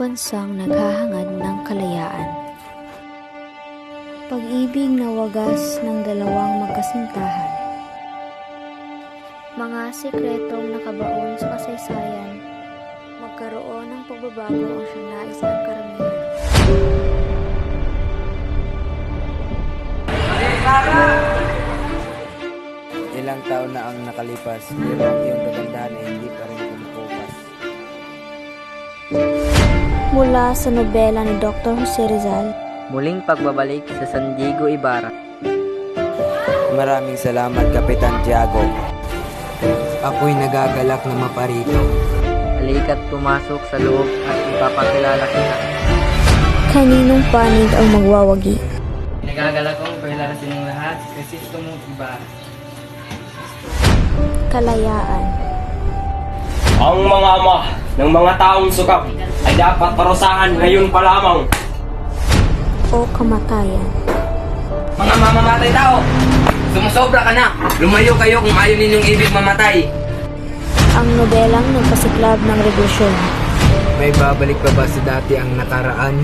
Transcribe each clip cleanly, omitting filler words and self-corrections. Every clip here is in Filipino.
bansang naghahangad ng kalayaan. Pag-ibig na wagas ng dalawang magkasintahan. Mga sikretong nakabaon sa kasaysayan, magkaroon ng pagbabago ang siyang nais ng karamihan. Ilang taon na ang nakalipas, pero ang iyong kagandahan ay hindi pa rin kumukupas. Mula sa nobela ni Dr. Jose Rizal. Muling pagbabalik sa San Diego, Ibarra. Maraming salamat, Kapitan Tiago. Ako'y nagagalak na maparito. Halika't pumasok sa loob at ipapakilala kita. Kaninong panig ang magwawagi? Nagagalak kong pailarasin ng lahat si Crisistong Ibarra. Kalayaan. Ang mga ama ng mga taong sukap ay dapat parusahan ngayon pa lamang. O kamatayan. Mga mamamatay tao, sumusobra ka na. Lumayo kayo kung ayaw ninyong ibig mamatay. Ang nobelang nagpasiklab ng revolusyon. May babalik pa ba sa dati ang nakaraan?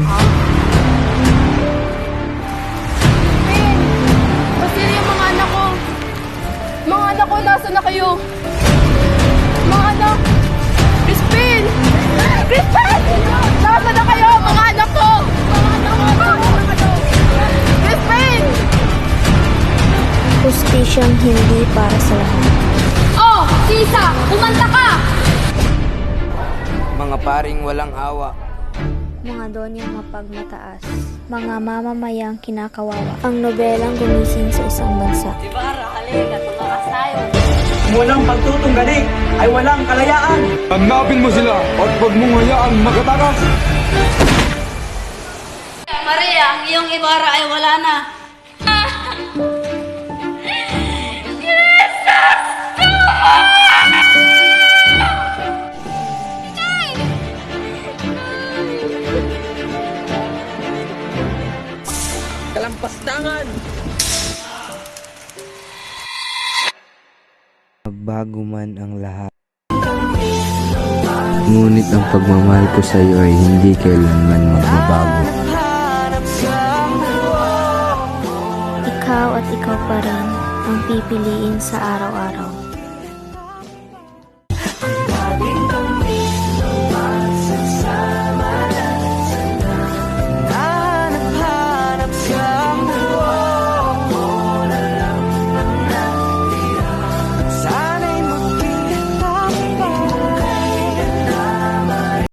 Kasi yung mga anak ko. Mga anak ko, nasa na kayo? Mga anak! Crispin! Crispin! Nasa na kayo, mga anak ko? Mga anak ko! Crispin! Hustisyang hindi para sa lahat. Oh! Sisa! Kumanta ka! Mga paring walang awa. Mga donyang mapagmataas. Mga mamamayang kinakawawa. Ang nobelang gumising sa isang bansa. Walang pagtutunggali ay walang kalayaan. Hanapin mo sila at huwag mong hayaang makatakas. Maria, ang iyong Ibarra ay wala na. Kalampastangan! Bago man ang lahat. Ngunit ang pagmamahal ko sa iyo ay hindi kailanman magbabago. Ikaw at ikaw pa rin ang pipiliin sa araw-araw.